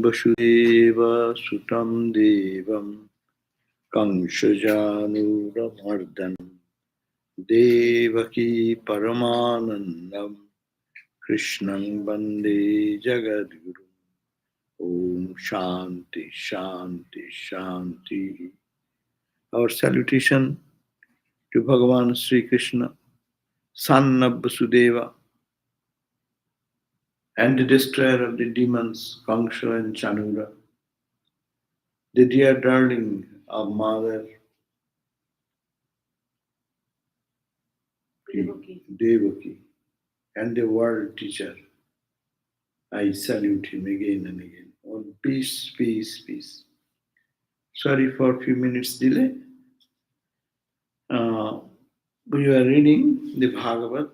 Vasudeva Sutam Devam Kamsajanuramardanam Devaki Paramanandam Krishnam Vande Jagadguru. Om Shanti Shanti Shanti. Our salutation to Bhagavan Sri Krishna, son of Vasudeva, and the destroyer of the demons, Kamsa and Chanura, the dear darling of Mother Devaki, and the world teacher. I salute him again and again. All peace, peace, peace. Sorry for a few minutes delay. We are reading the Bhagavat,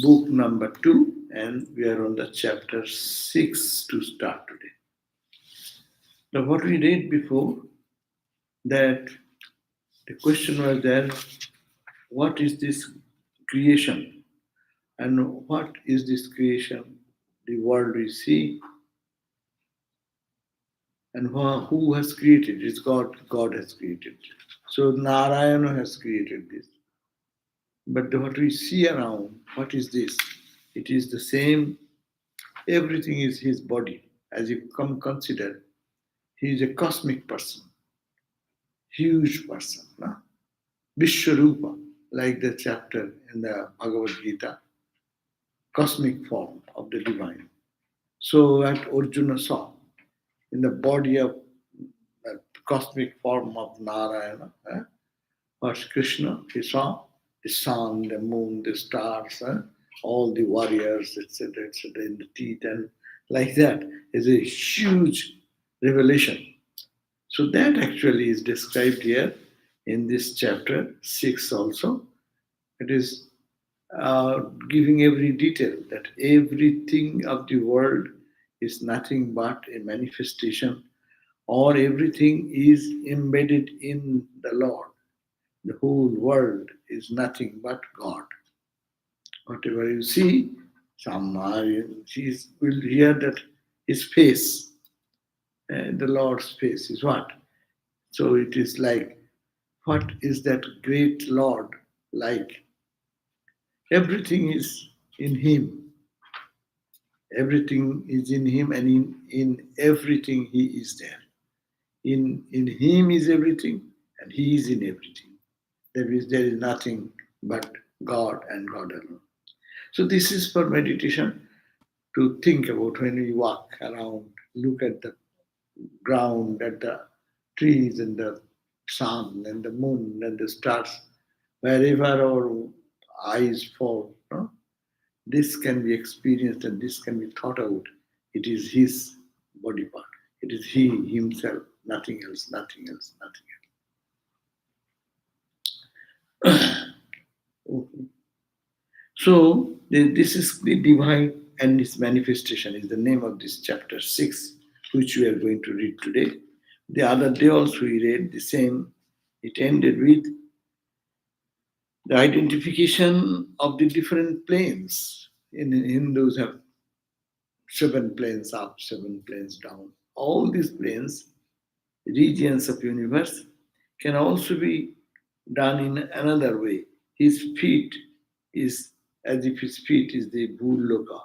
book number 2, and we are on the chapter 6 to start today. Now, what we read before, that the question was there, what is this creation? And what is this creation? The world we see. And who has created it? It's God. God has created it. So Narayana has created this. But what we see around, what is this? It is the same. Everything is his body. As you come consider, he is a cosmic person, huge person. No? Vishwarupa, like the chapter in the Bhagavad Gita, cosmic form of the divine. So that Arjuna saw in the body of the cosmic form of Narayana, or Krishna, he saw the sun, the moon, the stars, all the warriors, etc., in the teeth, and like that is a huge revelation. So that actually is described here in this chapter 6 also. It is giving every detail that everything of the world is nothing but a manifestation, or everything is embedded in the Lord. The whole world is nothing but God. Whatever you see, some will hear that his face, the Lord's face is what? So it is like, what is that great Lord like? Everything is in him. Everything is in him, and in everything he is there. In him is everything, and he is in everything. There is nothing but God and God alone. So this is for meditation, to think about when we walk around, look at the ground, at the trees and the sun and the moon and the stars, wherever our eyes fall. No? This can be experienced and this can be thought out. It is his body part. It is he himself, nothing else, nothing else, nothing else. Okay. So this is the divine and its manifestation is the name of this chapter 6, which we are going to read today. The other day also we read the same. It ended with the identification of the different planes. In Hindus have 7 planes up, 7 planes down. All these planes, regions of universe, can also be done in another way. His feet is as if his feet is the Bhuloka,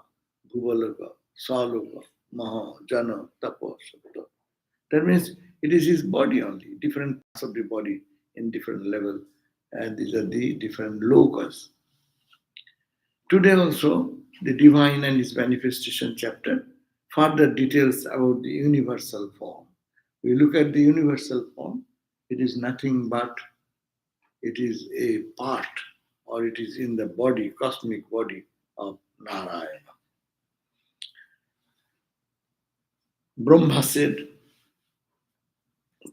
Bhuvaloka, Saloka, Maha, Jana, Tapa, Sapta. That means it is his body only, different parts of the body in different level, and these are the different lokas. Today also, the divine and its manifestation chapter further details about the universal form. We look at the universal form, it is nothing but it is a part, or it is in the body, cosmic body of Narayana. Brahma said,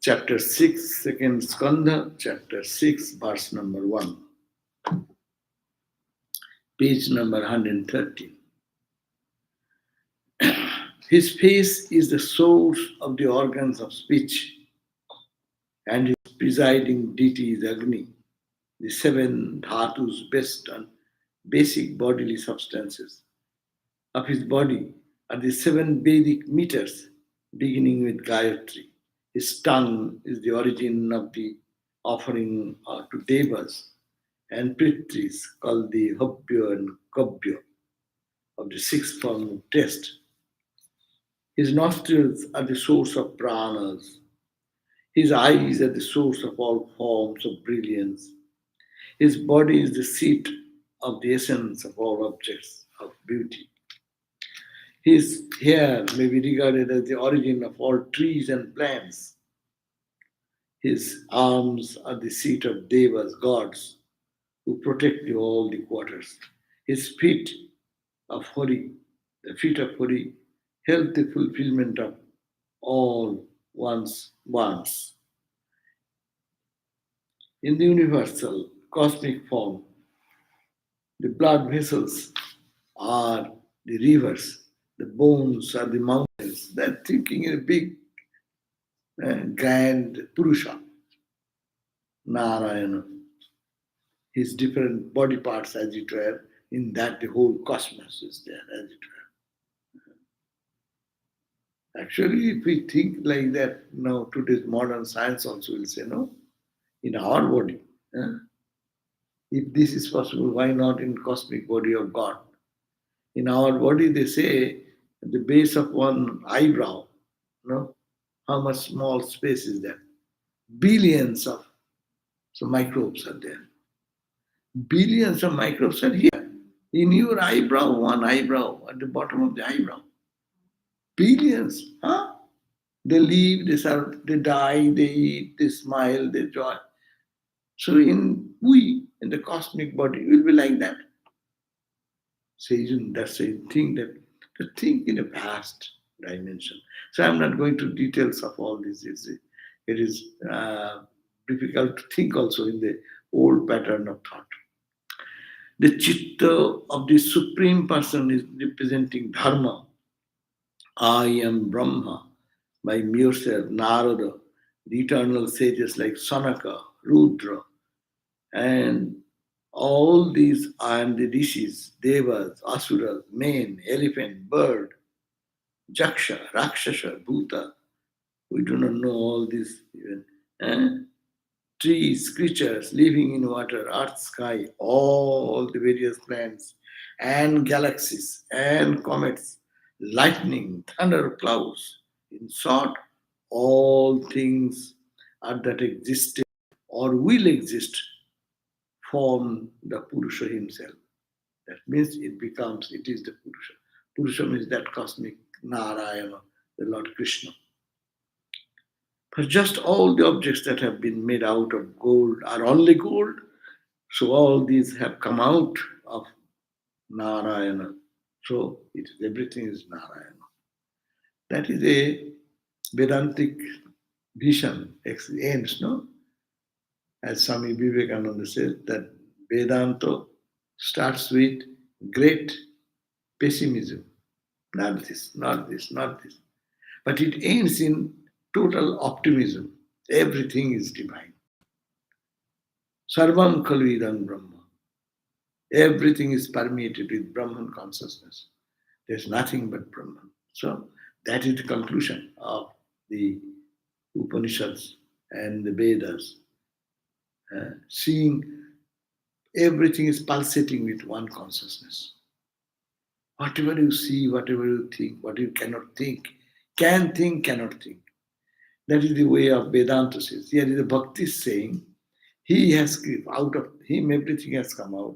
chapter 6, second skandha, chapter 6, verse number 1, page number 113. His face is the source of the organs of speech, and his presiding deity is Agni, the 7 dhatus based on basic bodily substances of his body. are the 7 Vedic meters, beginning with Gayatri. His tongue is the origin of the offering to devas and Pritris, called the Hopyo and Kabyo of the sixth form of taste. His nostrils are the source of pranas. His eyes are the source of all forms of brilliance. His body is the seat of the essence of all objects of beauty. His hair may be regarded as the origin of all trees and plants. His arms are the seat of devas, gods, who protect all the quarters. His feet of Hari, the feet of Hari, help the fulfillment of all one's wants. In the universal cosmic form, the blood vessels are the rivers, the bones are the mountains. They're thinking in a big, grand Purusha, Narayana. His different body parts, as it were, in that the whole cosmos is there, as it were. Actually, if we think like that, now today's modern science also will say, no, in our body, if this is possible, why not in cosmic body of God? In our body, they say, at the base of one eyebrow, how much small space is there? Billions of microbes are there. Billions of microbes are here. In your eyebrow, one eyebrow, at the bottom of the eyebrow. Billions, huh? They live, they serve, they die, they eat, they smile, they joy. So in the cosmic body, will be like that. So that's a thing that to think in a past dimension. So I'm not going to details of all this. It is difficult to think also in the old pattern of thought. The chitta of the Supreme Person is representing Dharma. I am Brahma. By myself, Narada, the eternal sages like Sanaka, Rudra, and all these and the rishis, devas, asuras, men, elephant, bird, jaksha, rakshasa, bhuta. We do not know all these even. Trees, creatures living in water, earth, sky, all the various planets, and galaxies, and comets, lightning, thunder, clouds. In short, all things are that existed or will exist form the Purusha himself. That means it is the Purusha. Purusha means that cosmic Narayana, the Lord Krishna. But just all the objects that have been made out of gold are only gold. So all these have come out of Narayana. So everything is Narayana. That is a Vedantic vision, ends, no? As Swami Vivekananda says, that Vedanta starts with great pessimism. Not this, not this, not this. But it ends in total optimism. Everything is divine. Sarvam khalu idam Brahma. Everything is permeated with Brahman consciousness. There's nothing but Brahman. So that is the conclusion of the Upanishads and the Vedas. Seeing everything is pulsating with one consciousness. Whatever you see, whatever you think, what you cannot think, can think, cannot think. That is the way of Vedanta says. Here is the Bhakti saying, he has, out of him everything has come out.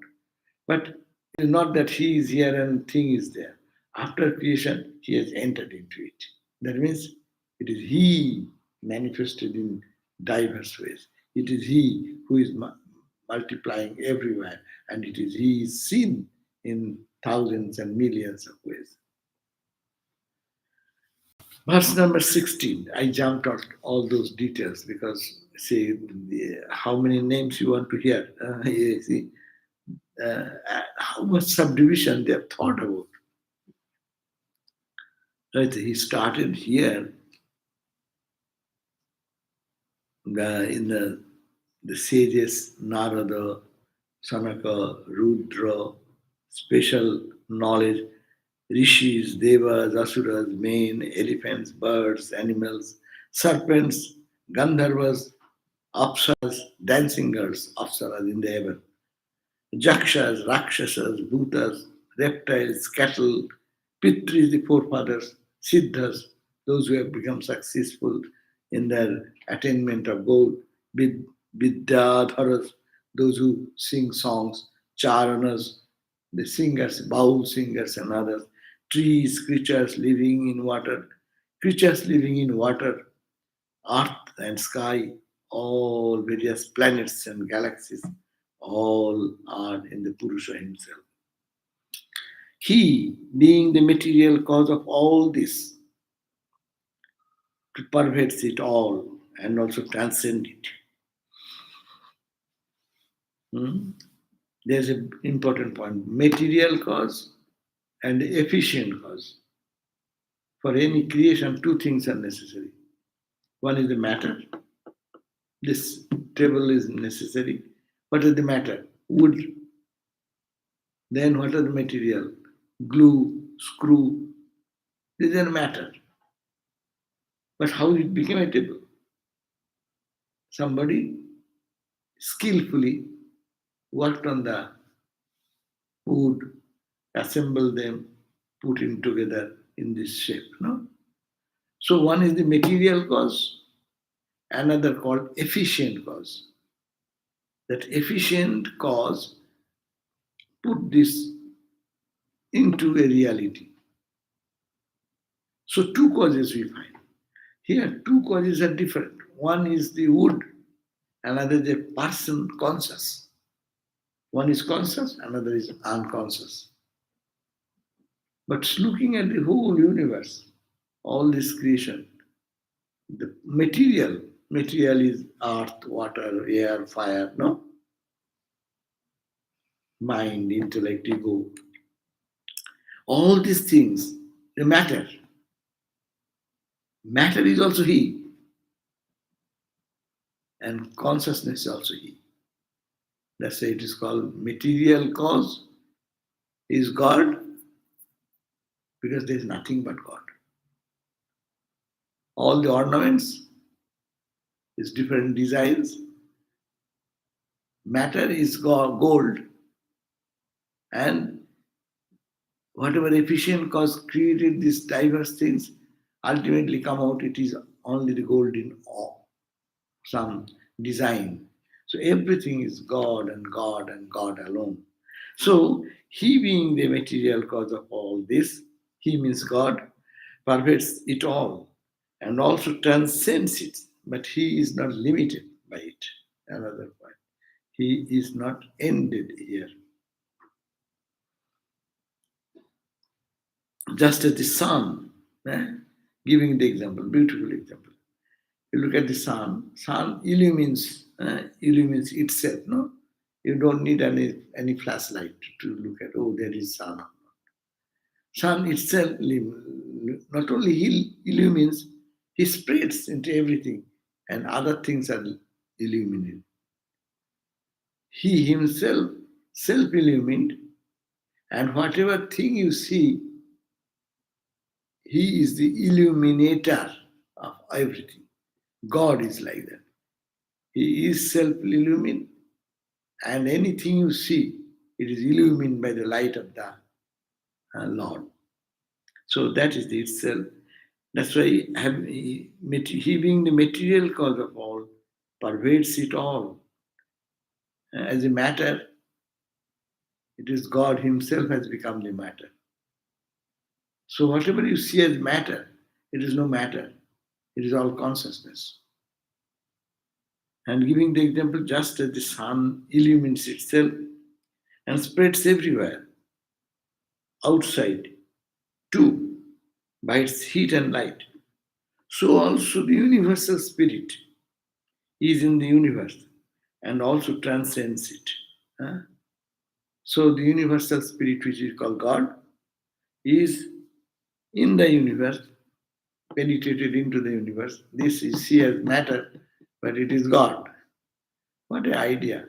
But it is not that he is here and thing is there. After creation, he has entered into it. That means it is he manifested in diverse ways. It is he who is multiplying everywhere, and it is he is seen in thousands and millions of ways. Verse number 16, I jumped out all those details because, see, how many names you want to hear? You see, how much subdivision they have thought about. Right? He started here in the sages, Narada, Sanaka, Rudra, special knowledge. Rishis, devas, asuras, men, elephants, birds, animals, serpents, gandharvas, apsaras, dancing girls, apsaras in the heaven, jakshas, rakshasas, bhutas, reptiles, cattle, pitris, the forefathers, siddhas, those who have become successful in their attainment of goal, vidyadharas, those who sing songs, charanas, the singers, baul singers and others, trees, creatures living in water, earth and sky, all various planets and galaxies, all are in the Purusha himself. He, being the material cause of all this, pervades it all and also transcends it. Hmm? There's an important point. Material cause and efficient cause. For any creation, two things are necessary. One is the matter. This table is necessary. What is the matter? Wood. Then what are the material? Glue, screw. These are matter. But how it became a table? Somebody skillfully worked on the wood, assembled them, put it together in this shape. No? So one is the material cause, another called efficient cause. That efficient cause put this into a reality. So two causes we find. Here two causes are different. One is the wood, another is a person conscious. One is conscious, another is unconscious. But looking at the whole universe, all this creation, the material is earth, water, air, fire, no? Mind, intellect, ego. All these things, they matter. Matter is also He, and consciousness is also He. That's why it is called material cause is God, because there is nothing but God. All the ornaments is different designs. Matter is gold, and whatever efficient cause created these diverse things, ultimately come out, it is only the gold in some design. So everything is God and God and God alone. So He being the material cause of all this, He means God, pervades it all and also transcends it, but He is not limited by it. Another point. He is not ended here. Just as the sun, giving the example, beautiful example. You look at the sun illumines itself, no? You don't need any flashlight to look at, oh, there is sun. Sun itself, not only he illumines, he spreads into everything, and other things are illuminated. He himself self-illumined, and whatever thing you see, he is the illuminator of everything. God is like that. He is self-illumined, and anything you see, it is illumined by the light of the Lord. So that is the itself. That's why he being the material cause of all, pervades it all. As a matter, it is God Himself has become the matter. So whatever you see as matter, it is no matter. It is all consciousness. And giving the example, just as the sun illumines itself and spreads everywhere, outside, too, by its heat and light, so also the universal spirit is in the universe and also transcends it. So the universal spirit, which is called God, is in the universe, penetrated into the universe. This is see as matter, but it is God. What an idea.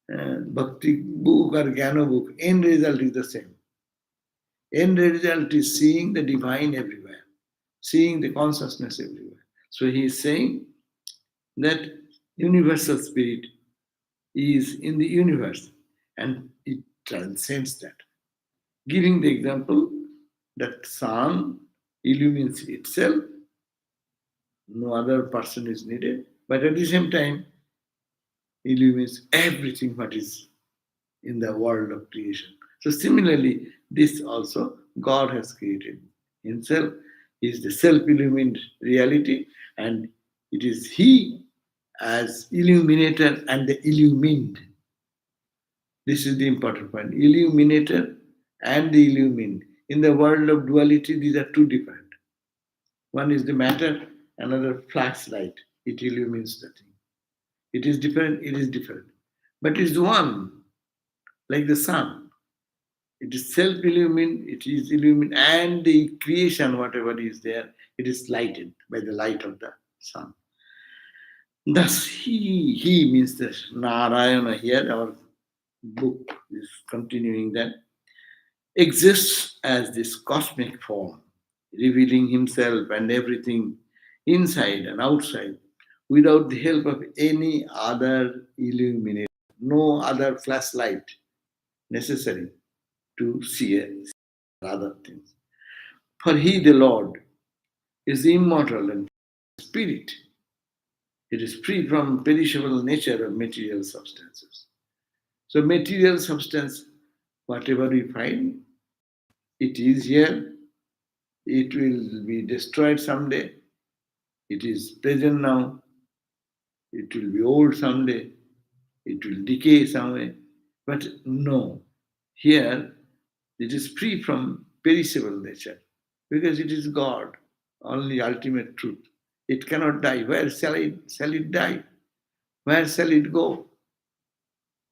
Bhakti book or Jnana book, end result is the same. End result is seeing the divine everywhere, seeing the consciousness everywhere. So he is saying that universal spirit is in the universe and it transcends that. Giving the example that sun illumines itself, no other person is needed, but at the same time illumines everything what is in the world of creation. So similarly, this also God has created himself. He is the self-illumined reality, and it is he as illuminator and the illumined. This is the important point. Illuminator and the illumined. In the world of duality, these are two different. One is the matter, another flashlight. It illumines the thing. It is different, it is different. But it is one, like the sun. It is self-illumined, it is illumined, and the creation, whatever is there, it is lighted by the light of the sun. Thus, he means that Narayana here, our book is continuing that, exists as this cosmic form, revealing himself and everything inside and outside without the help of any other illuminator, no other flashlight necessary to see other things. For he, the Lord, is immortal and spirit. It is free from perishable nature of material substances. So material substance, whatever we find, it is here, it will be destroyed someday, it is present now, it will be old someday, it will decay somewhere. But no, here it is free from perishable nature because it is God, only ultimate truth. It cannot die. Where shall it die? Where shall it go?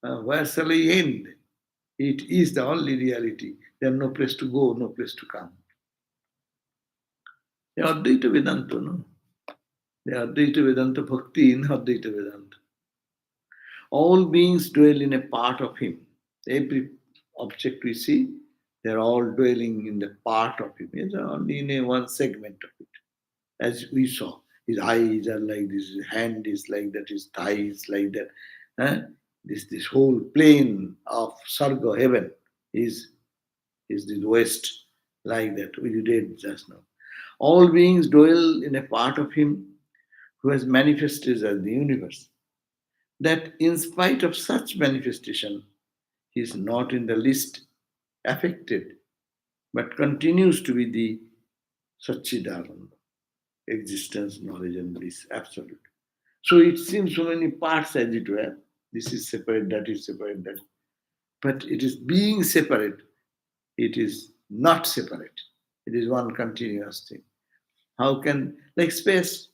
Where shall it end? It is the only reality. There is no place to go, no place to come. The Advaita Vedanta, no? The Advaita Vedanta Bhakti in Advaita Vedanta. All beings dwell in a part of him. Every object we see, they're all dwelling in the part of him. It's only in a one segment of it. As we saw, his eyes are like this, his hand is like that, his thigh is like that. Huh? This whole plane of Sarga, heaven, is the west, like that, we read just now. All beings dwell in a part of him who has manifested as the universe. That in spite of such manifestation, he is not in the least affected, but continues to be the Satchidananda, existence, knowledge, and bliss, absolute. So it seems so many parts as it were. This is separate, that is separate, that. But it is being separate, it is not separate. It is one continuous thing. How can, like space,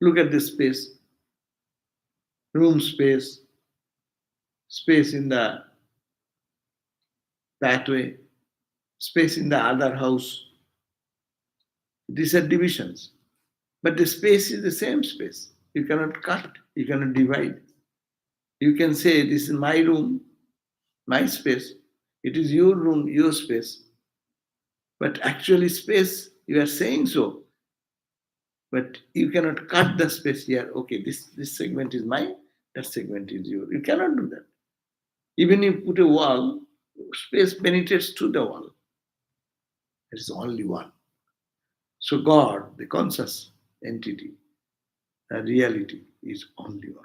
look at this space, room space, space in the pathway, space in the other house. These are divisions. But the space is the same space. You cannot cut, you cannot divide. You can say, this is my room, my space. It is your room, your space. But actually, space, you are saying so. But you cannot cut the space here. Okay, this segment is mine, that segment is yours. You cannot do that. Even if you put a wall, space penetrates to the wall. There is only one. So God, the conscious entity, the reality is only one.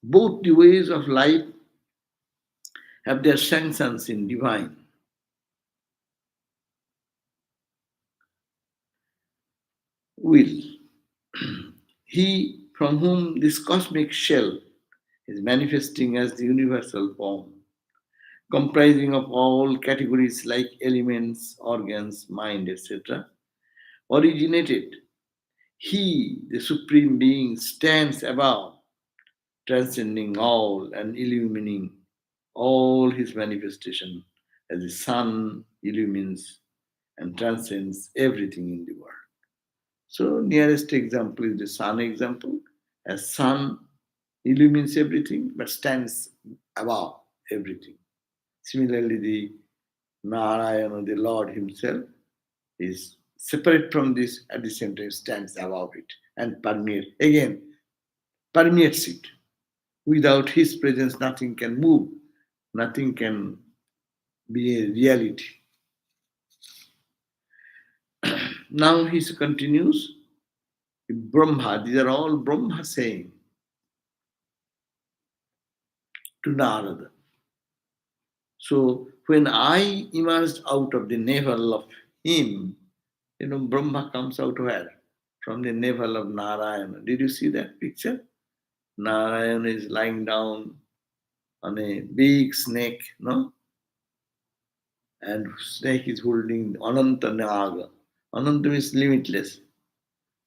Both the ways of life have their sanctions in divine. Will. He from whom this cosmic shell is manifesting as the universal form, comprising of all categories like elements, organs, mind, etc., originated. He, the Supreme Being, stands above, transcending all and illumining all his manifestation as the sun illumines and transcends everything in the world. So nearest example is the sun example. As sun illumines everything but stands above everything. Similarly, the Narayana, the Lord Himself, is separate from this, at the same time stands above it and permeates it. Without His presence, nothing can move, nothing can be a reality. Now he continues, Brahma, these are all Brahma saying to Narada. So when I emerged out of the navel of him, Brahma comes out where? From the navel of Narayana. Did you see that picture? Narayana is lying down on a big snake, no? And snake is holding Ananta Naga. Ananta means limitless.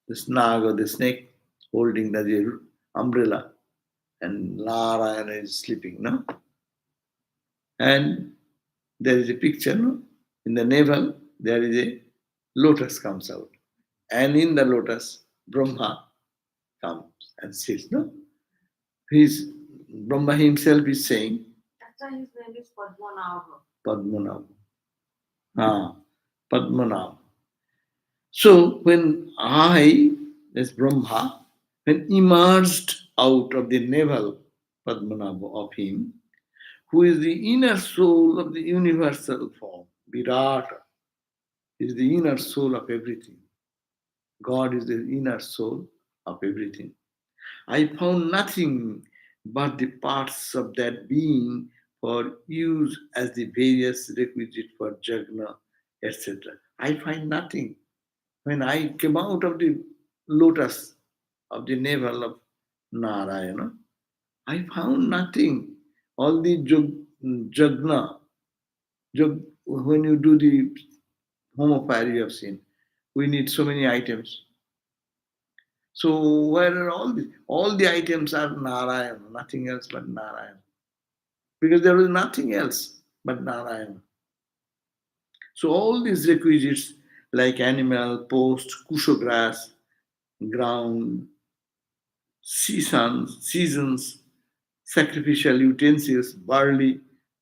The Naga, the snake, holding the umbrella, and Narayana is sleeping, no? And there is a picture, no? In the navel, there is a lotus comes out. And in the lotus, Brahma comes and sits, no? He's, Brahma himself is saying, that's why his name is Padmanabha. Padmanabha. Ah, Padmanabha. So when I, as Brahma, when emerged out of the navel, Padmanabha, of him, who is the inner soul of the universal form, Virata, is the inner soul of everything. God is the inner soul of everything. I found nothing but the parts of that being for use as the various requisite for jhana, etc. I find nothing. When I came out of the lotus of the navel of Narayana, I found nothing. All the jhana, when you do the home of fire, you have seen, we need so many items. So where are all these? All the items are Narayana, nothing else but Narayana. Because there was nothing else but Narayana. So all these requisites like animal, post, kusha grass, ground, seasons, sacrificial utensils, barley,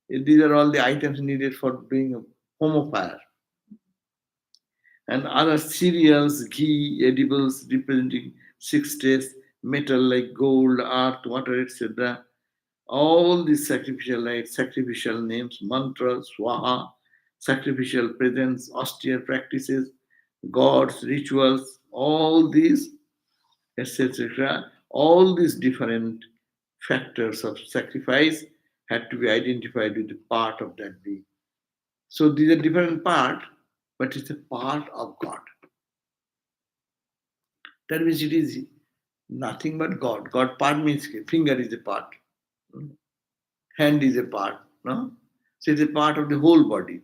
these are all the items needed for doing a home of fire. And other cereals, ghee, edibles representing 6 days, metal like gold, earth, water, etc. All these sacrificial rites, sacrificial names, mantras, swaha, sacrificial presence, austere practices, gods, rituals, all these, etc. All these different factors of sacrifice had to be identified with the part of that being. So these are different part, but it's a part of God. That means it is nothing but God. God part means finger is a part, hand is a part, no? So it's a part of the whole body.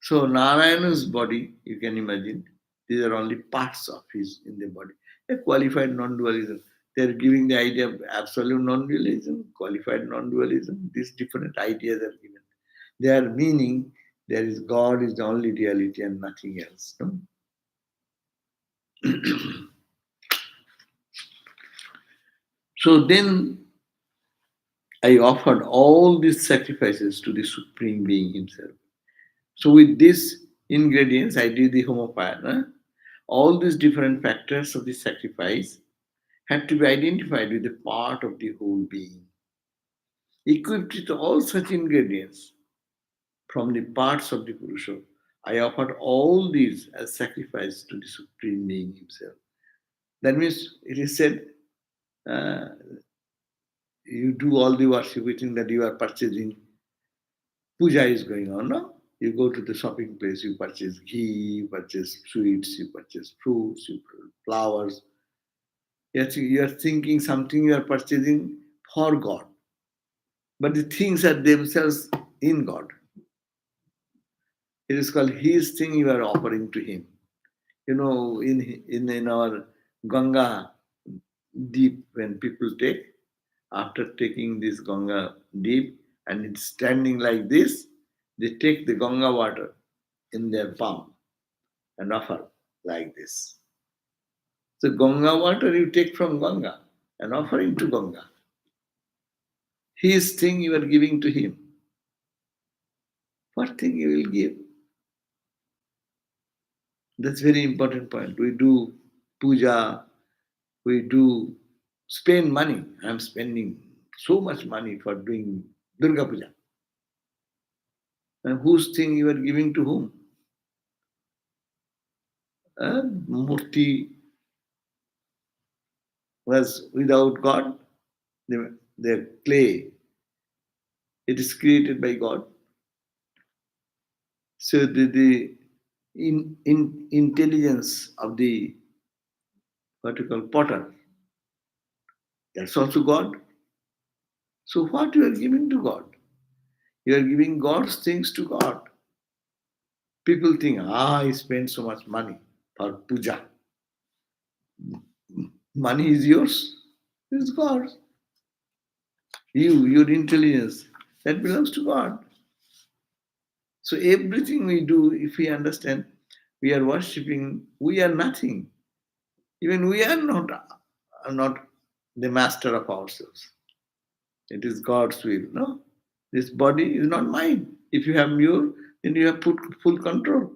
So Narayana's body, you can imagine, these are only parts of his in the body. A qualified non-dualism. They're giving the idea of absolute non-dualism, qualified non-dualism. These different ideas are given. Their meaning, there is God is the only reality and nothing else. No? So then I offered all these sacrifices to the Supreme Being Himself. So with these ingredients, I did the homopana. All these different factors of the sacrifice had to be identified with the part of the whole being. Equipped with all such ingredients from the parts of the Purusha, I offered all these as sacrifice to the Supreme Being Himself. That means it is said, uh, you do all the worship, we think that you are purchasing, puja is going on, no? You go to the shopping place, you purchase ghee, you purchase sweets, you purchase fruits, you purchase flowers. You are thinking something you are purchasing for God. But the things are themselves in God. It is called His thing you are offering to Him. In our Ganga deep, when people take, after taking this Ganga deep and it's standing like this, they take the Ganga water in their palm and offer like this. So Ganga water you take from Ganga and offering to Ganga. His thing you are giving to him. What thing you will give? That's very important point. We do puja, we do spend money. I'm spending so much money for doing Durga Puja. And whose thing you are giving to whom? Murti was without God. The clay, it is created by God. So the intelligence of the what you call potter, that's also God. So what you are giving to God? You are giving God's things to God. People think, I spend so much money for puja. Money is yours. It's God's. Your intelligence, that belongs to God. So everything we do, if we understand, we are worshipping, we are nothing. Even we are not the master of ourselves. It is God's will. No, this body is not mine. If you have mule, then you have put full control.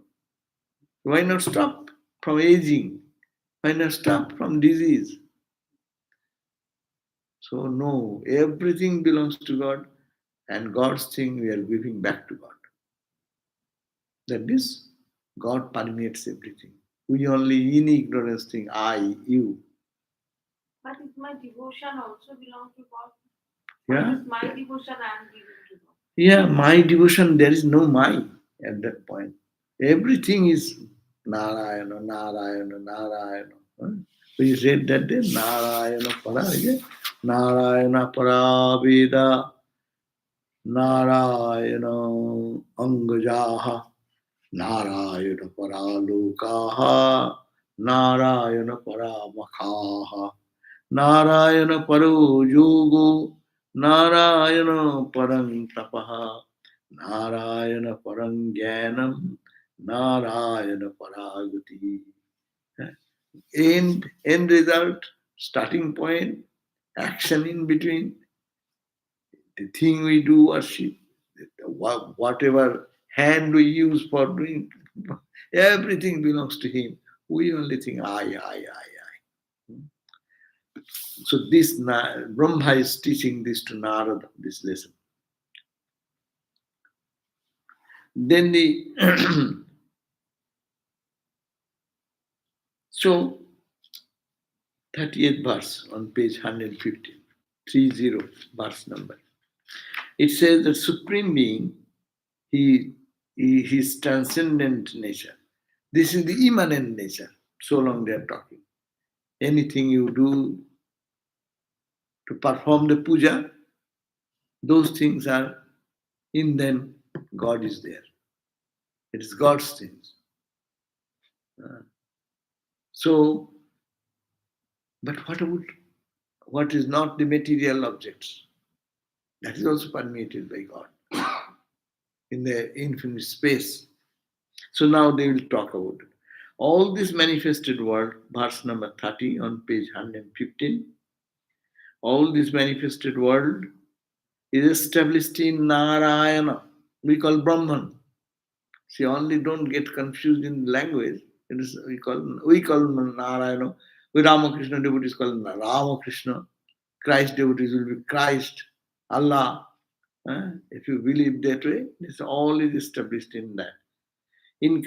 Why not stop from aging? Why not stop from disease? So no, everything belongs to God, and God's thing we are giving back to God. That is, God permeates everything. We only in ignorance think I, you. But if my devotion also belongs to God, Yeah? it's my devotion I am giving to God. Yeah, my devotion, there is no my at that point. Everything is Narayana, Narayana, Narayana. Huh? We read that day, Narayana Para, yeah? Narayana Para Veda, Narayana Angajaha, Narayana Para Lokaha, Narayana Para Makhaha. Narayana Paro Yogo, Narayana Parang Tapaha, Narayana Parang Jnanam, Narayana Paragati. End result, starting point, action in between, the thing we do worship, whatever hand we use for doing, everything belongs to Him. We only think I. So this Brahma is teaching this to Narada, this lesson. Then the so 38th verse on page 115, 30 verse number. It says that Supreme Being, his transcendent nature. This is the immanent nature. So long they are talking. Anything you do to perform the puja, those things are in them. God is there. It is God's things. So, but what about what is not the material objects? That is also permeated by God in the infinite space. So now they will talk about it. All this manifested world, verse number 30 on page 115, all this manifested world is established in Narayana. We call Brahman. See, only don't get confused in language. It is we call Narayana. We Ramakrishna devotees call Ramakrishna. Christ devotees will be Christ, Allah. If you believe that way, this all is established in that. In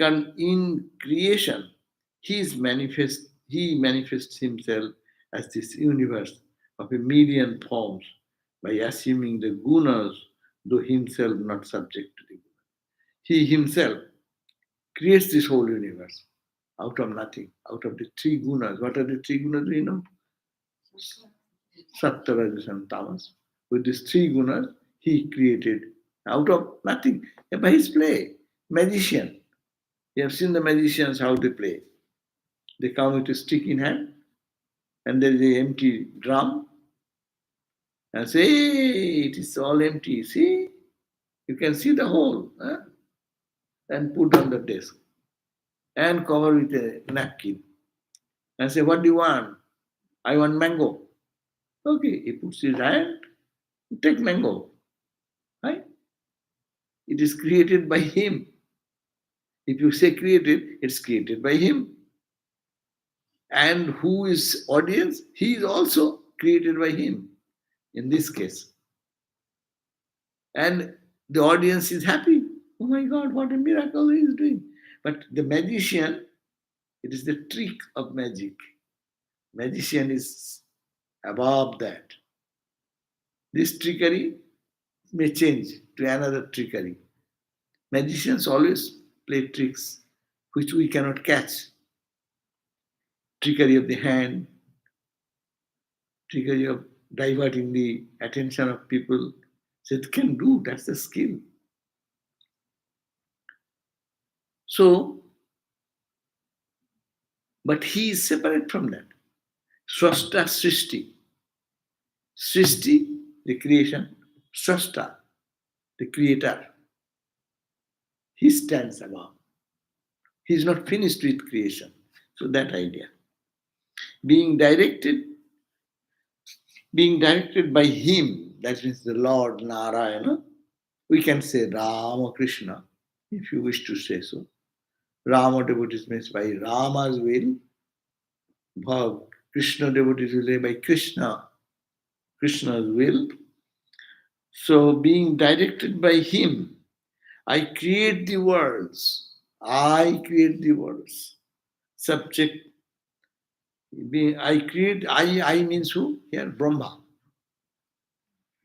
creation, he manifests himself as this universe of a million forms by assuming the gunas, though himself not subject to the guna. He himself creates this whole universe out of nothing, out of the three gunas. What are the three gunas? Do you know? Sattva, Rajas, and Tamas. With these three gunas, he created out of nothing by his play. Magician. You have seen the magicians how they play. They come with a stick in hand, and there is an empty drum, and say, hey, it is all empty. See, you can see the hole, and put on the desk, and cover with a napkin, and say, what do you want? I want mango. Okay, he puts his hand, take mango. Right? It is created by him. If you say created, it's created by him. And who is audience? He is also created by him in this case. And the audience is happy. Oh my God, what a miracle he is doing. But the magician, it is the trick of magic. Magician is above that. This trickery may change to another trickery. Magicians always play tricks which we cannot catch. Trickery of the hand, trickery of diverting the attention of people. So it can do, that's the skill. So, but he is separate from that. Swasta Srishti. Srishti, the creation. Swasta, the creator. He stands above. He is not finished with creation. So that idea. Being directed by him, that means the Lord Narayana. We can say Rama Krishna, if you wish to say so. Rama devotees means by Rama's will. Krishna devotees will say by Krishna's will. So being directed by him, I create the worlds. I create the worlds. Subject. I means who? Here, Brahma.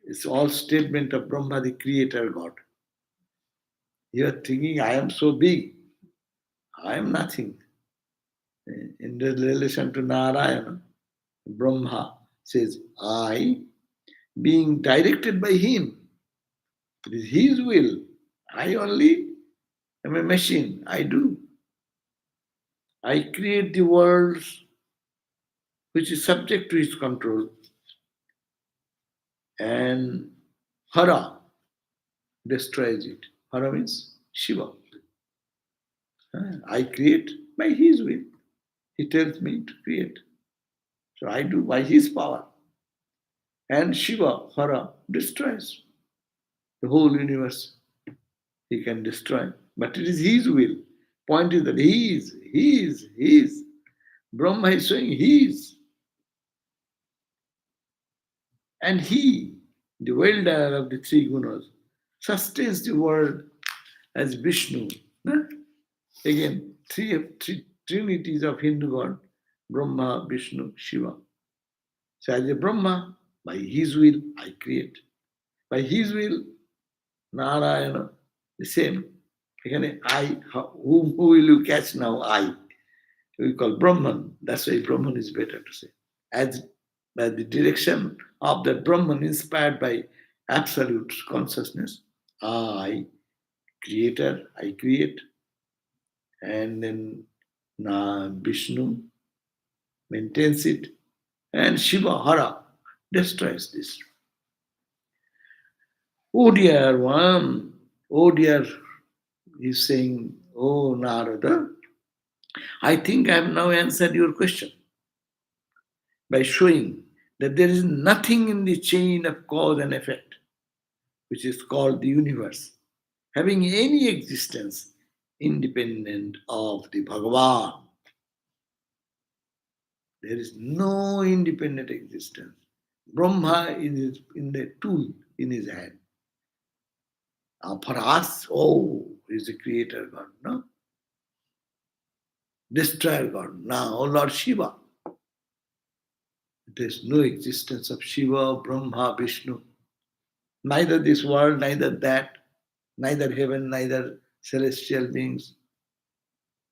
It's all statement of Brahma, the creator God. You are thinking, I am so big. I am nothing. In relation to Narayana, Brahma says, I, being directed by him, it is his will. I only am a machine. I do. I create the worlds which is subject to his control. And Hara destroys it. Hara means Shiva. I create by his will. He tells me to create. So I do by his power. And Shiva, Hara, destroys the whole universe. He can destroy. But it is his will. Point is that he is. Brahma is saying he is. And he, the welder of the three gunas, sustains the world as Vishnu. Again, three trinities of Hindu God, Brahma, Vishnu, Shiva. So as a Brahma, by his will, I create. By his will, Narayana, the same. Again, I, who will you catch now? I. We call Brahman. That's why Brahman is better to say. As by the direction of that Brahman inspired by absolute consciousness, I, creator, I create. And then Vishnu maintains it. And Shiva, Hara, destroys this. Oh dear one, oh dear, he's saying, oh Narada, I think I have now answered your question by showing that there is nothing in the chain of cause and effect, which is called the universe, having any existence independent of the Bhagavan. There is no independent existence. Brahma is in the tool in his hand. For us, oh, he's the creator God, no? Destroyer God. Now, oh Lord Shiva. There is no existence of Shiva, Brahma, Vishnu. Neither this world, neither that, neither heaven, neither celestial beings,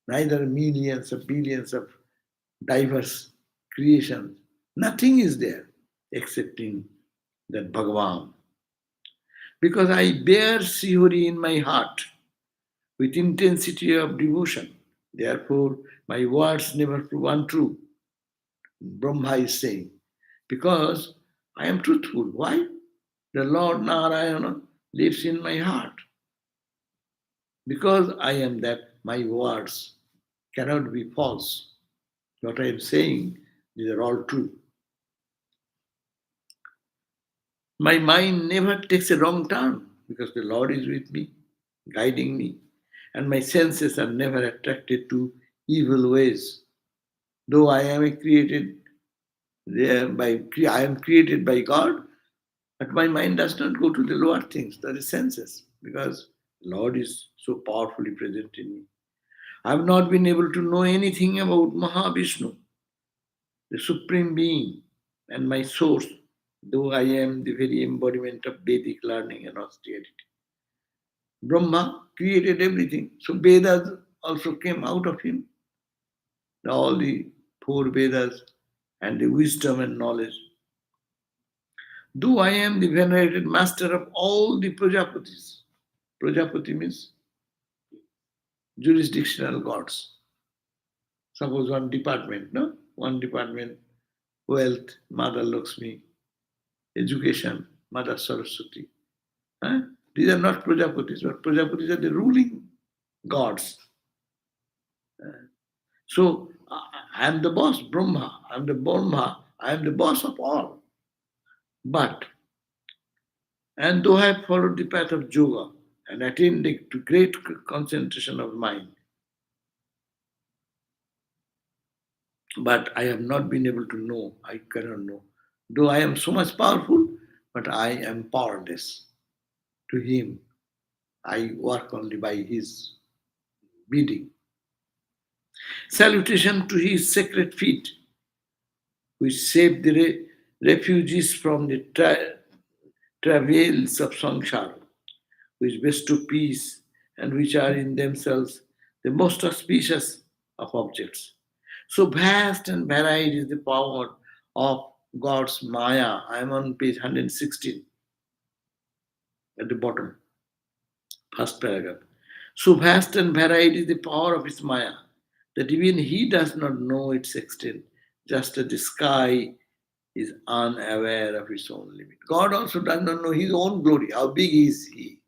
neither millions of billions of diverse creations. Nothing is there excepting that Bhagavan. Because I bear Srihari in my heart with intensity of devotion. Therefore, my words never prove untrue. Brahma is saying, because I am truthful. Why? The Lord Narayana lives in my heart. Because I am that, my words cannot be false. What I am saying, these are all true. My mind never takes a wrong turn because the Lord is with me. guiding me, and my senses are never attracted to evil ways. Though I am I am created by God, but my mind does not go to the lower things, that is senses, because Lord is so powerfully present in me. I have not been able to know anything about Mahavishnu, the Supreme Being, and my source, though I am the very embodiment of Vedic learning and austerity. Brahma created everything, so Vedas also came out of him. All the four Vedas and the wisdom and knowledge. Though I am the venerated master of all the Prajapatis, Prajapati means jurisdictional gods. Suppose one department, no? One department, wealth, Mother Lakshmi, education, Mother Saraswati. Huh? These are not Prajapatis, but Prajapatis are the ruling gods. So I am the boss, Brahma. I am the Brahma. I am the boss of all. But, and though I have followed the path of yoga and attained to great concentration of mind, but I have not been able to know, I cannot know. Though I am so much powerful, but I am powerless. To him, I work only by his bidding. Salutation to his sacred feet, which save the refugees from the travails of samsara, which bestow peace and which are in themselves the most auspicious of objects. So vast and varied is the power of God's Maya. I am on page 116 at the bottom, first paragraph. So vast and varied is the power of his Maya that even he does not know its extent, just as the sky is unaware of its own limit. God also does not know his own glory. How big is he?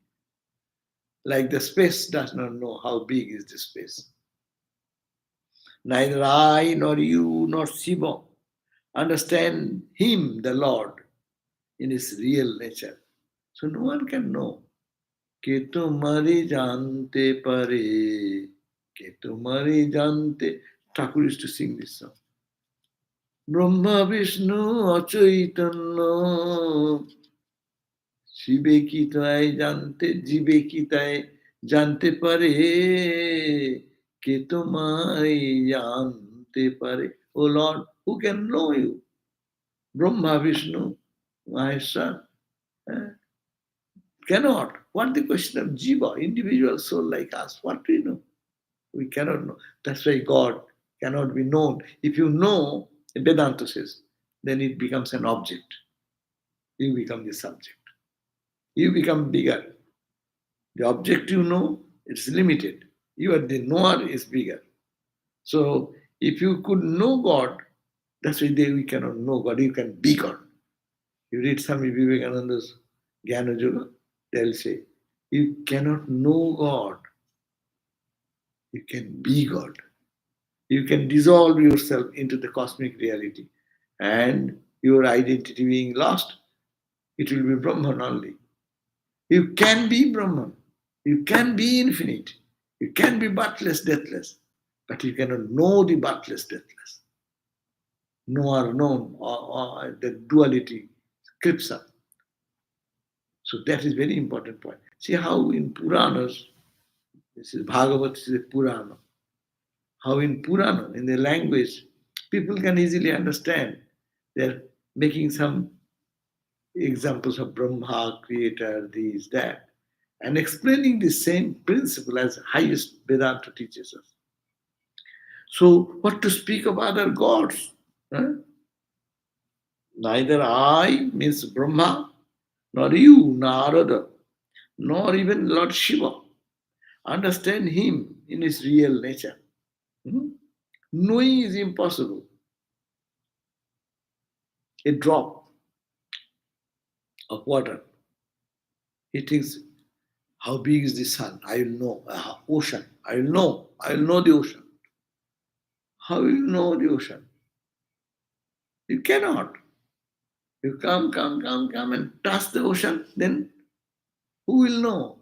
Like the space does not know how big is the space. Neither I nor you nor Shiva understand him, the Lord, in his real nature. So no one can know. Ke tumhari jante pare, ke tumhari jante. Thakur used to sing this song. Brahma Vishnu Achaitanya শিবে কি তাই জানতে জীবে কি তাই জানতে পারে কে তোমায় জানতে পারে O Lord who can know you Brahma Vishnu maheshwar eh, cannot what the question of jiva individual soul like us what do we know we cannot know that's why God cannot be known if you know Vedanta says then it becomes an object you become the subject you become bigger. The object you know, it's limited. You are the knower is bigger. So if you could know God, that's why we cannot know God. You can be God. You read Swami Vivekananda's Jnana Yoga, they'll say, you cannot know God. You can be God. You can dissolve yourself into the cosmic reality. And your identity being lost, it will be Brahman only. You can be Brahman. You can be infinite. You can be birthless, deathless. But you cannot know the birthless, deathless. Know or known, or the duality creeps up. So that is very important point. See how in Puranas, this is Bhagavatam, this is a Purana. How in Purana, in the language, people can easily understand. They're making some examples of Brahma, creator, this, that, and explaining the same principle as highest Vedanta teaches us. So, what to speak of other gods? Huh? Neither I, means Brahma, nor you, Narada, nor even Lord Shiva understand him in his real nature. Hmm? Knowing is impossible. A drop of water, he thinks, how big is the sun? I will know. Ocean. I will know. I will know the ocean. How will you know the ocean? You cannot. You come and touch the ocean, then who will know?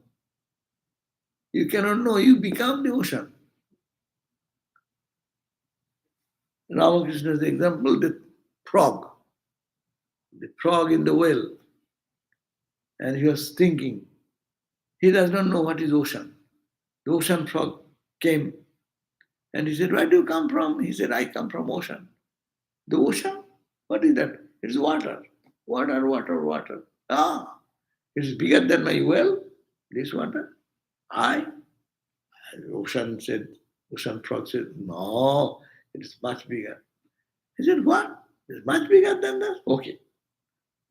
You cannot know, you become the ocean. Ramakrishna's example, the frog in the well, and he was thinking, he does not know what is ocean. The ocean frog came and he said, "Where do you come from?" He said, "I come from ocean." The ocean? What is that? It's water. Water, water, water. Ah, it's bigger than my well, this water. I? Ocean said, ocean frog said, "No, it is much bigger." He said, "What? It's much bigger than that?" Okay.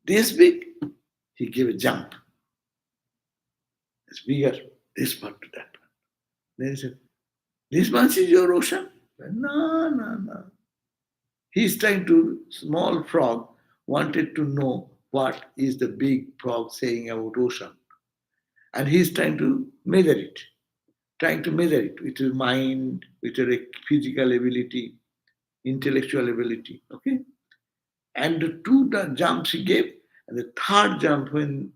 This big? He gave a jump. It's bigger, this part to that part. Then he said, "This much is your ocean?" No, no, no. He's trying to, small frog wanted to know what is the big frog saying about ocean. And he's trying to measure it with his mind, with a physical ability, intellectual ability. Okay? And the two jumps he gave, and the third jump when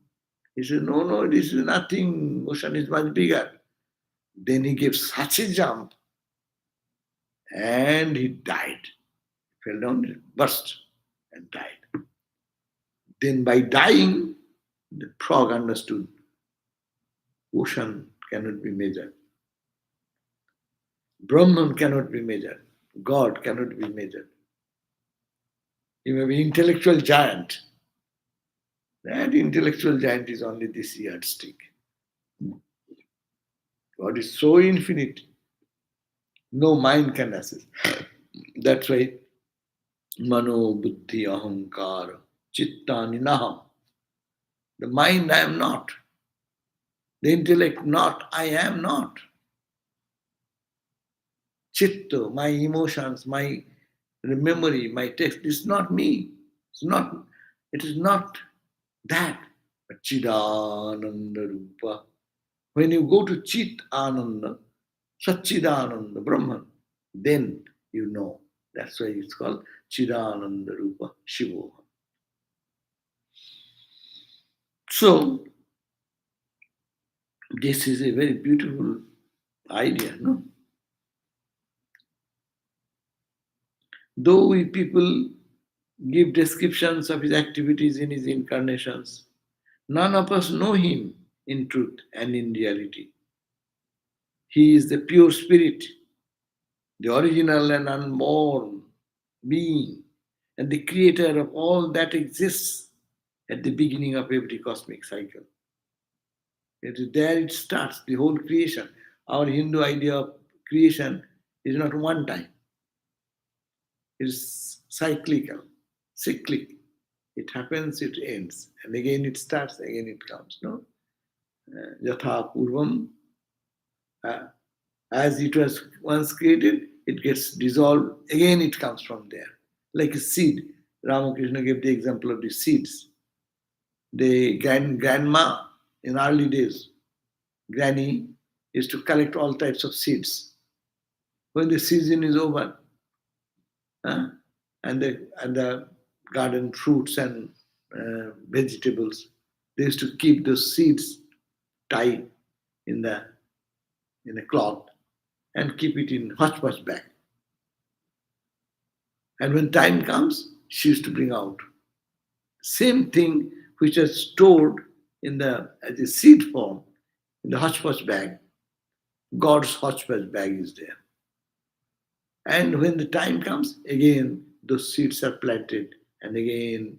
he said, "No, no, this is nothing, ocean is much bigger." Then he gave such a jump and he died. Fell down, burst, and died. Then by dying, the frog understood ocean cannot be measured. Brahman cannot be measured. God cannot be measured. You may be intellectual giant. That intellectual giant is only this yardstick. God is so infinite, no mind can assess. That's why mano buddhi ahankara chittani naham. The mind I am not. The intellect not, I am not. Chitta, my emotions, my memory, my text is not me. It is not that. But Chidananda Rupa. When you go to Chit Ananda, Satchidananda Brahman, then you know. That's why it's called Chidananda Rupa Shivoham. So, this is a very beautiful idea, no? Though we people give descriptions of his activities in his incarnations, none of us know him in truth and in reality. He is the pure spirit, the original and unborn being, and the creator of all that exists at the beginning of every cosmic cycle. There it starts, the whole creation. Our Hindu idea of creation is not one time, it is cyclic. It happens, it ends, and again it starts, again it comes. No? Yatha Purvam, as it was once created, it gets dissolved, again it comes from there. Like a seed. Ramakrishna gave the example of the seeds. The grandma in early days, granny, used to collect all types of seeds. When the season is over, and the garden fruits and vegetables, they used to keep those seeds tied in a cloth and keep it in hodgepodge bag. And when time comes, she used to bring out same thing which is stored as a seed form in the hodgepodge bag. God's hodgepodge bag is there. And when the time comes, again those seeds are planted, and again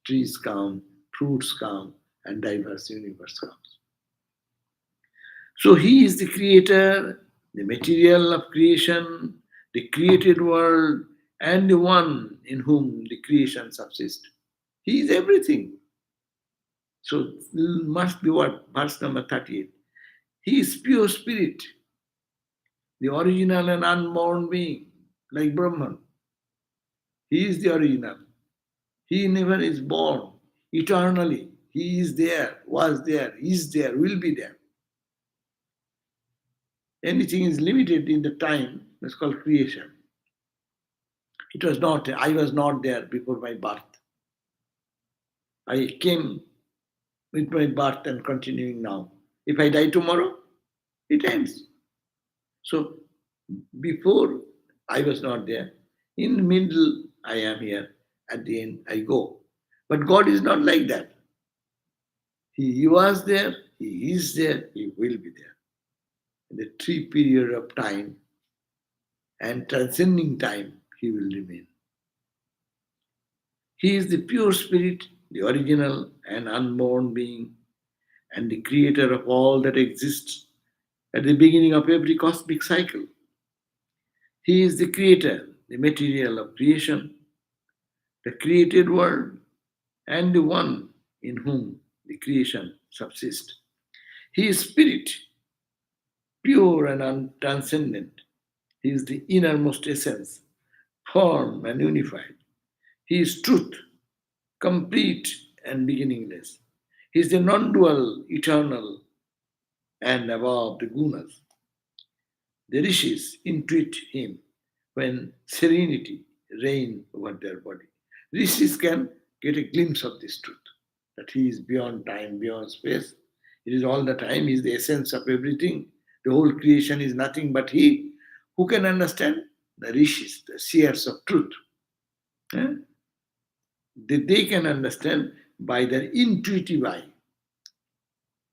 trees come, fruits come, and diverse universe comes. So he is the creator, the material of creation, the created world, and the one in whom the creation subsists. He is everything. So must be what? Verse number 38. He is pure spirit, the original and unborn being, like Brahman. He is the original. He never is born. Eternally. He is there, was there, is there, will be there. Anything is limited in the time, that's called creation. I was not there before my birth. I came with my birth and continuing now. If I die tomorrow, It ends. So before I was not there. In the middle I am here. At the end I go. But God is not like that. He was there, He is there, He will be there. In the three period of time and transcending time, He will remain. He is the pure spirit, the original and unborn being, and the creator of all that exists at the beginning of every cosmic cycle. He is the creator, the material of creation, the created world, and the one in whom the creation subsists. He is spirit, pure and transcendent. He is the innermost essence, firm and unified. He is truth, complete and beginningless. He is the non dual, eternal, and above the gunas. The rishis intuit him when serenity reign over their body. Rishis can get a glimpse of this truth, that he is beyond time, beyond space. It is all the time, he is the essence of everything. The whole creation is nothing but he. Who can understand? The rishis, the seers of truth. Eh? They can understand by their intuitive eye.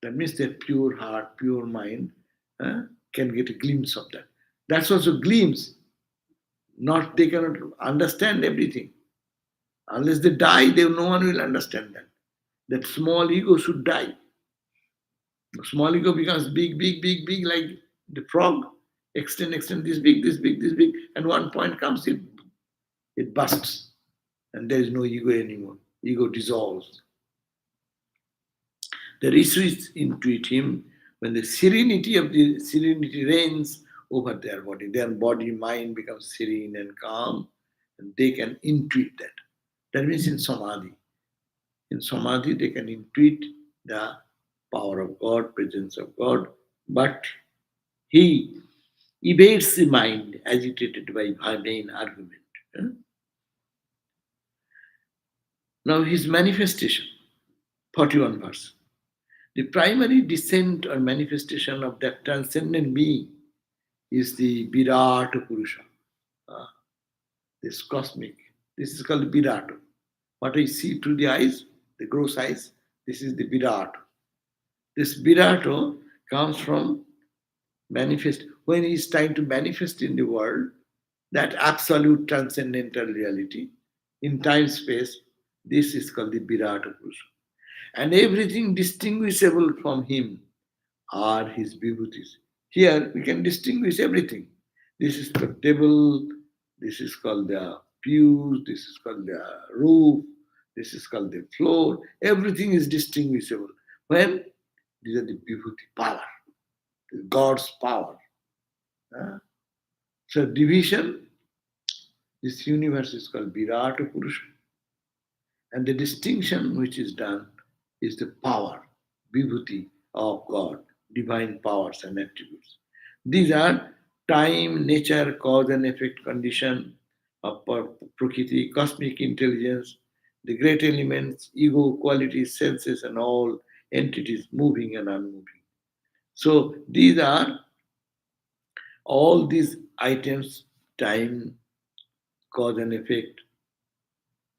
That means their pure heart, pure mind can get a glimpse of that. That's also glimpse. Not they cannot understand everything. Unless they die, no one will understand that. That small ego should die. The small ego becomes big, big, big, big, like the frog. Extend, this big, this big, this big, and one point comes, it busts, and there is no ego anymore. Ego dissolves. The rishis intuit him when the serenity reigns over their body, mind becomes serene and calm, and they can intuit that. That means in samadhi. In samadhi, they can intuit the power of God, presence of God, but he evades the mind agitated by vain argument. eh? Now his manifestation, 41 verse. The primary descent or manifestation of that transcendent being is the Virata Purusha, uh, this cosmic. This is called Virata. What I see through the eyes, the gross eyes, this is the Virata. This Virata comes from manifest, when he is trying to manifest in the world, that absolute transcendental reality in time space, this is called the Virata Purusha. And everything distinguishable from him are his vibhutis. Here we can distinguish everything. This is the table, this is called the pews, this is called the roof, this is called the floor. Everything is distinguishable. When these are the vibhuti power, God's power. Huh? So division, this universe is called Virata Purusha. And the distinction which is done is the power, vibhuti of God, divine powers and attributes. These are time, nature, cause and effect condition of prakriti, cosmic intelligence, the great elements, ego, qualities, senses, and all entities moving and unmoving. So these are all these items, time, cause and effect,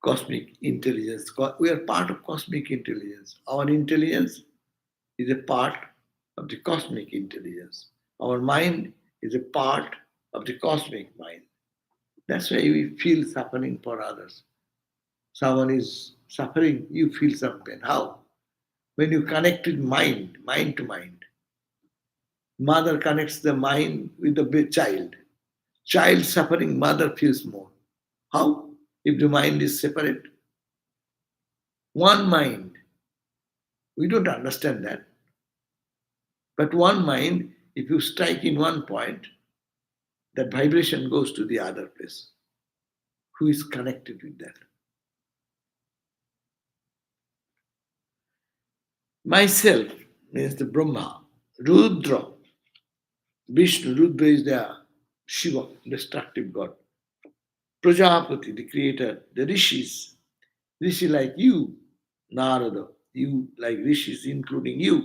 cosmic intelligence. We are part of cosmic intelligence. Our intelligence is a part of the cosmic intelligence. Our mind is a part of the cosmic mind. That's why we feel suffering for others. Someone is suffering, you feel some pain. How? When you connect with mind to mind. Mother connects the mind with the child. Child suffering, mother feels more. How? If the mind is separate. One mind. We don't understand that. But one mind, if you strike in one point, that vibration goes to the other place. Who is connected with that? Myself means the Brahma, Rudra, Vishnu. Rudra is the Shiva, destructive God. Prajapati, the creator, the rishis, rishi like you, Narada, you like rishis, including you,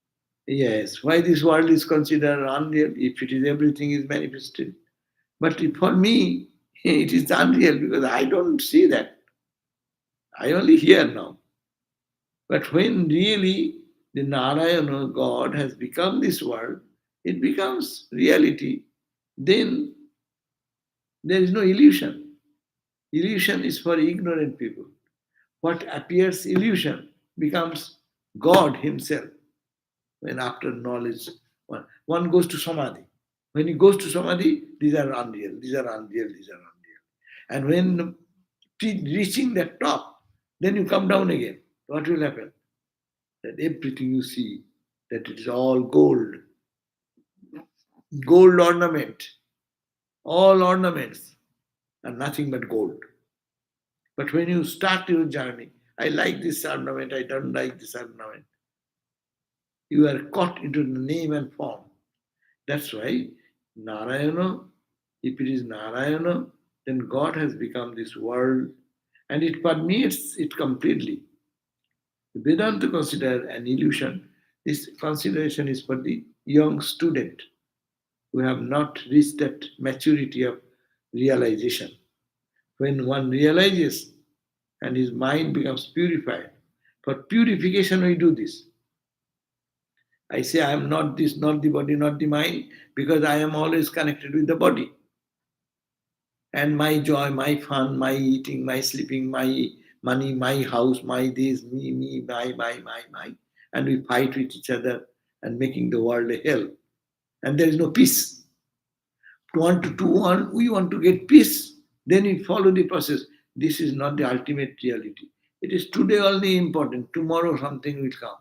Yes, why this world is considered unreal if it is everything is manifested. But for me, it is unreal because I don't see that. I only hear now. But when really the Narayana God has become this world, it becomes reality. Then there is no illusion. Illusion is for ignorant people. What appears illusion becomes God Himself. When after knowledge, one goes to Samadhi. When he goes to Samadhi, these are unreal, these are unreal, these are unreal. And when reaching the top, then you come down again. What will happen? That everything you see, that it is all gold, gold ornament, all ornaments are nothing but gold. But when you start your journey, I like this ornament, I don't like this ornament. You are caught into the name and form. That's why Narayana, if it is Narayana, then God has become this world and it permeates it completely. Vedanta consider an illusion. This consideration is for the young student who have not reached that maturity of realization. When one realizes and his mind becomes purified, for purification we do this. I say I am not this, not the body, not the mind, because I am always connected with the body. And my joy, my fun, my eating, my sleeping, my money, my house, my this, me, my. And we fight with each other and making the world a hell. And there is no peace. We want to get peace. Then we follow the process. This is not the ultimate reality. It is today only important. Tomorrow something will come.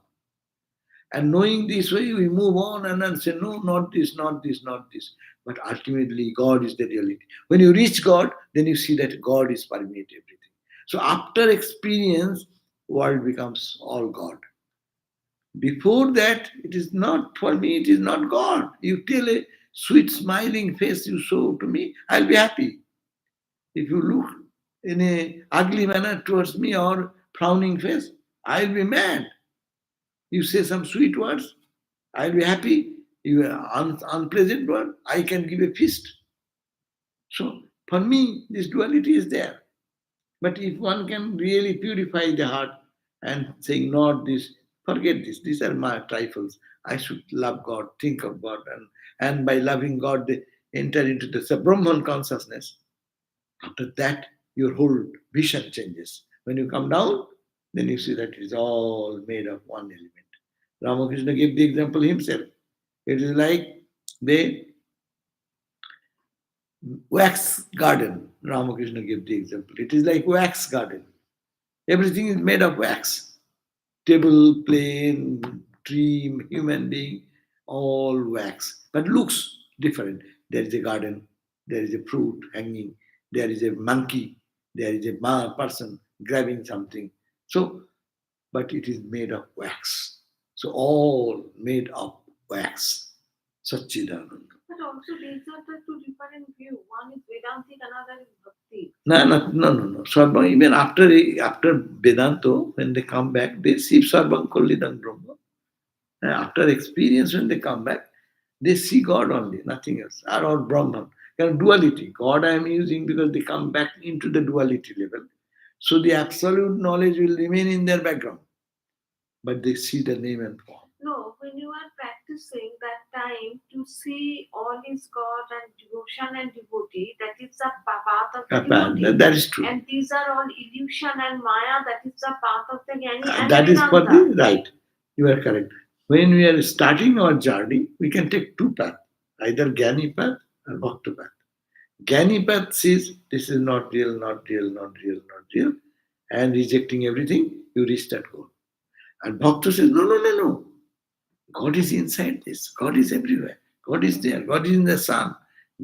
And knowing this way, we move on and then say, no, not this, not this, not this. But ultimately, God is the reality. When you reach God, then you see that God is permeate everything. So after experience, world becomes all God. Before that, it is not, for me, it is not God. You tell a sweet smiling face you show to me, I'll be happy. If you look in a ugly manner towards me or frowning face, I'll be mad. You say some sweet words, I'll be happy. You unpleasant word, I can give a feast. So for me, this duality is there. But if one can really purify the heart and saying, not this, forget this, these are my trifles. I should love God, think of God, and by loving God, they enter into the Brahman consciousness. After that, your whole vision changes. When you come down, then you see that it is all made of one element. Ramakrishna gave the example himself. It is like the wax garden. Ramakrishna gave the example. It is like wax garden. Everything is made of wax. Table, plane, tree, human being, all wax. But looks different. There is a garden, there is a fruit hanging, there is a monkey, there is a person grabbing something. So, but it is made of wax. So all made of wax. Satchidananda. But also these are the two different views. One is Vedantic, another is Bhakti. No. Sarvam, even after Vedanta, when they come back, they see Sarvam Kollidan Brahma. And after experience, when they come back, they see God only, nothing else, or Brahman. Kind of duality. God I am using because they come back into the duality level. So the absolute knowledge will remain in their background, but they see the name and form. No, when you are practicing that time to see all is God and devotion and devotee, that is the path of the devotee. That is true. And these are all illusion and Maya, that is the path of the Jnani and That is for Vedanta. the right. You are correct. When we are starting our journey, we can take two paths, either Jnani path or Bhakti path. Jnani path says this is not real, not real, not real, not real, and rejecting everything, you reach that goal. And Bhakta says, no. God is inside this. God is everywhere. God is there. God is in the son.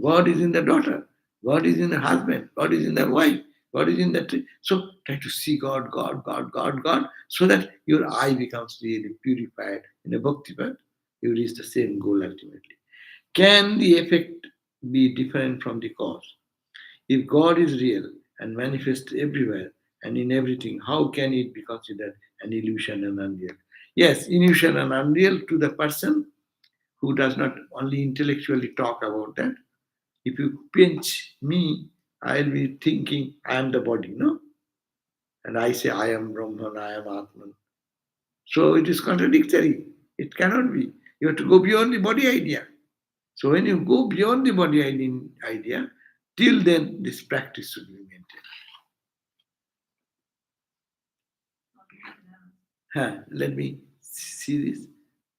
God is in the daughter. God is in the husband. God is in the wife. God is in the tree. So try to see God, so that your eye becomes really purified. In a bhakti path, you reach the same goal ultimately. Can the effect be different from the cause? If God is real and manifests everywhere and in everything, how can it be considered an illusion and unreal? Yes, initial and unreal to the person who does not only intellectually talk about that. If you pinch me, I'll be thinking I am the body, no? And I say I am Brahman, I am Atman. So it is contradictory. It cannot be. You have to go beyond the body idea. So when you go beyond the body idea, till then this practice should be maintained. Let me see this.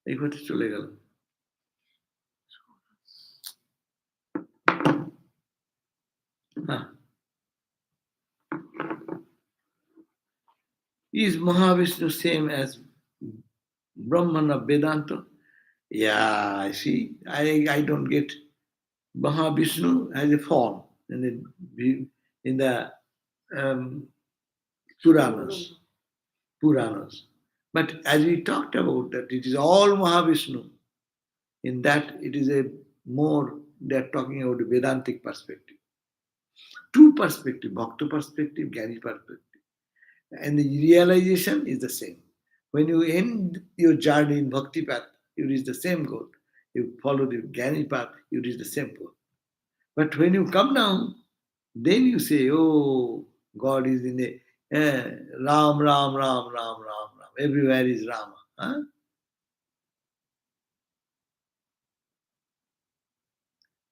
এই ঘরে চলে গেল। Is Mahavishnu same as Brahman of Vedanta? Yeah, I see. I don't get. Mahavishnu has a form in the um, Puranas. But as we talked about that, it is all Mahavishnu. In that, it is a more, they're talking about a Vedantic perspective. Two perspective, Bhakta perspective, Jnani perspective. And the realization is the same. When you end your journey in Bhakti path, you reach the same goal. You follow the Jnani path, you reach the same goal. But when you come down, then you say, oh, God is in the Ram, Ram, Ram, Ram, Ram, Ram. Everywhere is Rama. Huh?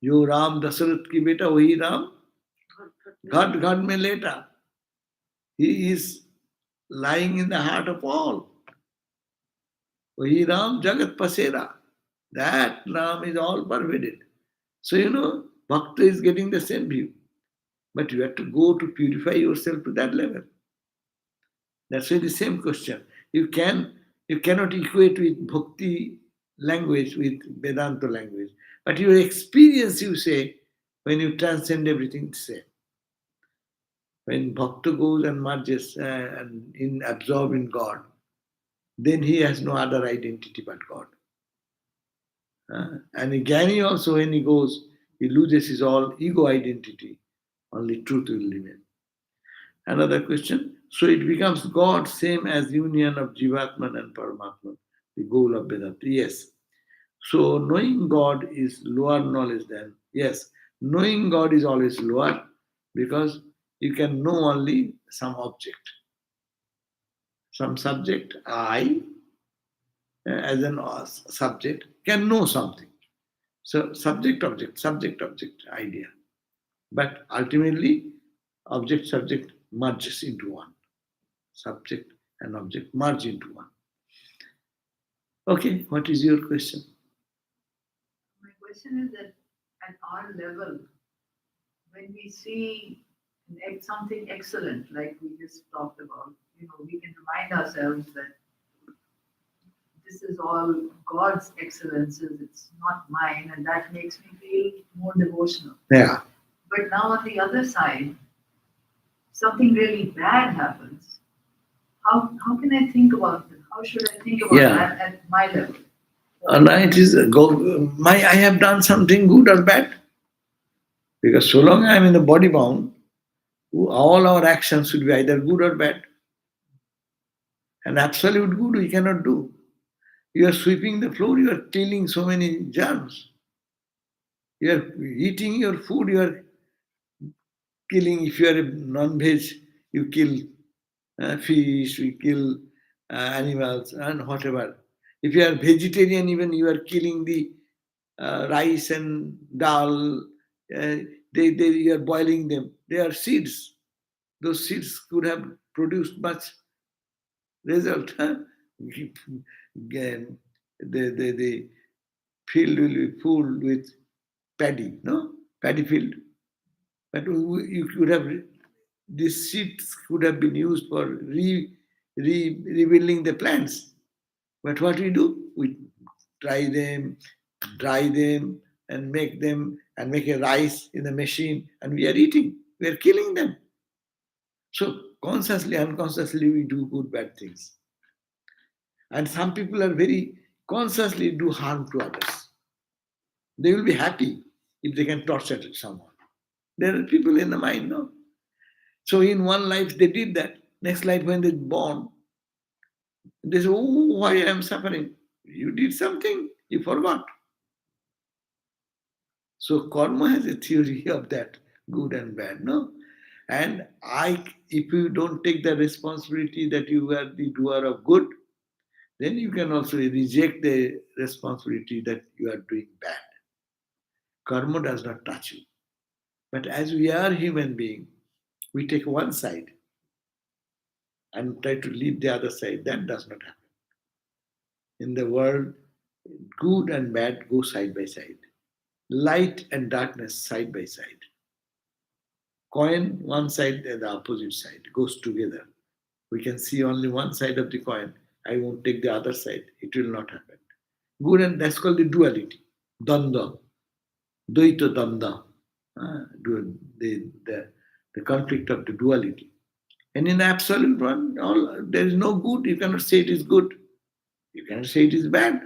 जो राम दशरथ की बेटा वही राम घट घट में लेटा. He is lying in the heart of all. वही राम जगत पसेरा. That Ram is all pervaded. So Bhakta is getting the same view. But you have to go to purify yourself to that level. That's why the same question. You cannot equate with bhakti language with Vedanta language. But your experience, you say, when you transcend everything, it's same. When bhakta goes and merges and absorbed in God, then he has no other identity but God. And a Jnani also, when he goes, he loses his all ego identity. Only truth will remain. Another question. So it becomes God, same as union of Jivatman and Paramatman, the goal of Vedanta. Yes. So knowing God is lower knowledge than, yes, knowing God is always lower because you can know only some object. Some subject, I, as an subject, can know something. So subject, object, idea. But ultimately, object, subject merges into one. Subject and object merge into one. Okay, what is your question? My question is that at our level, when we see something excellent, like we just talked about, we can remind ourselves that this is all God's excellences, it's not mine, and that makes me feel more devotional. Yeah. But now on the other side, something really bad happens. How can I think about that? How should I think about that at my level? And it is I have done something good or bad. Because so long I am in the body bound, all our actions should be either good or bad. And absolute good we cannot do. You are sweeping the floor, you are killing so many germs. You are eating your food, you are killing. If you are a non-veg, you kill fish, you kill animals and whatever. If you are vegetarian, even you are killing the rice and dal. You are boiling them. They are seeds. Those seeds could have produced much result. Again, the field will be full with paddy, no? Paddy field. But you could have, these seeds could have been used for rebuilding the plants. But what we do? We dry them, and make a rice in the machine, and we are eating. We are killing them. So consciously, unconsciously, we do good, bad things. And some people are very consciously do harm to others. They will be happy if they can torture someone. There are people in the mind, no? So in one life they did that. Next life when they're born, They say, oh, why I am suffering? You did something, you forgot. So karma has a theory of that, good and bad, no? And if you don't take the responsibility that you are the doer of good, then you can also reject the responsibility that you are doing bad. Karma does not touch you. But as we are human beings, we take one side and try to leave the other side. That does not happen. In the world, good and bad go side by side. Light and darkness side by side. Coin, one side and the opposite side goes together. We can see only one side of the coin. I won't take the other side. It will not happen. Good and that's called the duality. Danda. Dvaita danda. The conflict of the duality. And in the absolute one, there is no good. You cannot say it is good. You cannot say it is bad.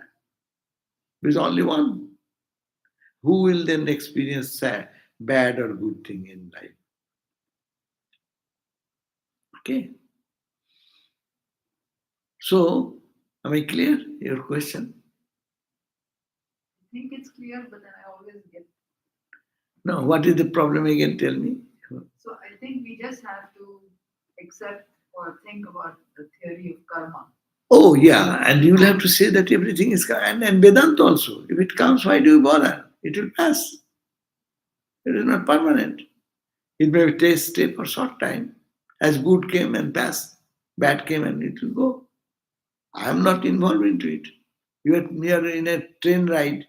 There is only one. Who will then experience bad or good thing in life? Okay. So, am I clear? Your question? I think it's clear, but then I always get. No, what is the problem again? Tell me. So I think we just have to accept or think about the theory of karma. Oh, yeah, and you'll have to say that everything is, and Vedanta also. If it comes, why do you bother? It will pass. It is not permanent. It may stay for short time. As good came and passed, bad came and it will go. I am not involved into it. You are in a train ride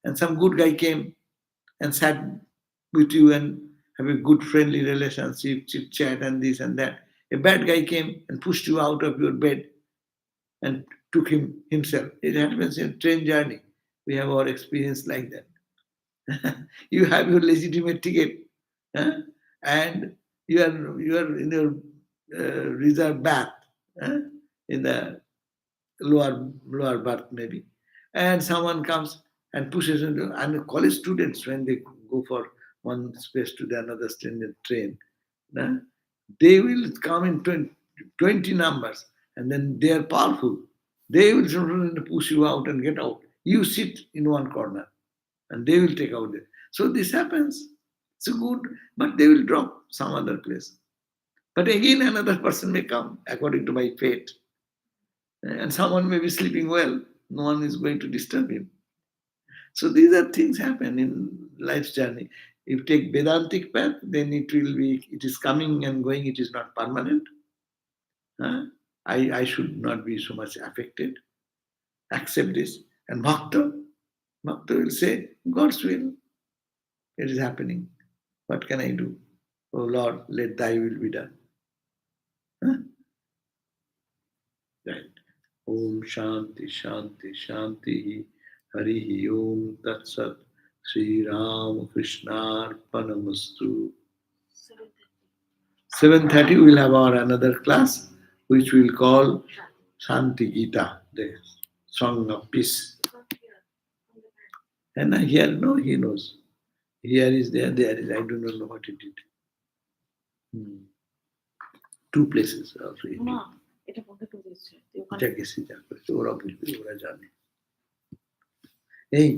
and some good guy came and sat with you and have a good friendly relationship, chit chat and this and that. A bad guy came and pushed you out of your bed and took himself. It happens in train journey. We have our experience like that. You have your legitimate ticket, huh? And you are in your reserved bath, huh? In the lower berth maybe, and someone comes and pushes into. And college students when they go for one space to the another train, huh? They will come in 20 numbers, and then they are powerful. They will sort of push you out and get out. You sit in one corner, and they will take out it. So this happens. It's good, but they will drop some other place. But again, another person may come according to my fate, and someone may be sleeping well. No one is going to disturb him. So these are things happen in life's journey. If you take Vedantic path, then it is coming and going, it is not permanent. Huh? I should not be so much affected. Accept this. And Bhakta will say, God's will. It is happening. What can I do? Oh Lord, let thy will be done. Huh? Right. Om Shanti Shanti Shanti Harihi Om Tat Sat Sri Ram Krishnarpanamastu. 7:30 we will have our another class which we will call Shanti Gita, the Song of Peace. And here, no, he knows. Here is there is, I do not know what he did. Two places also he did. না এটা বন্ধ করে দিয়েছে তুই ওখানে যা গেছে যা করেছে ওরা বুঝবে ওরা জানে এই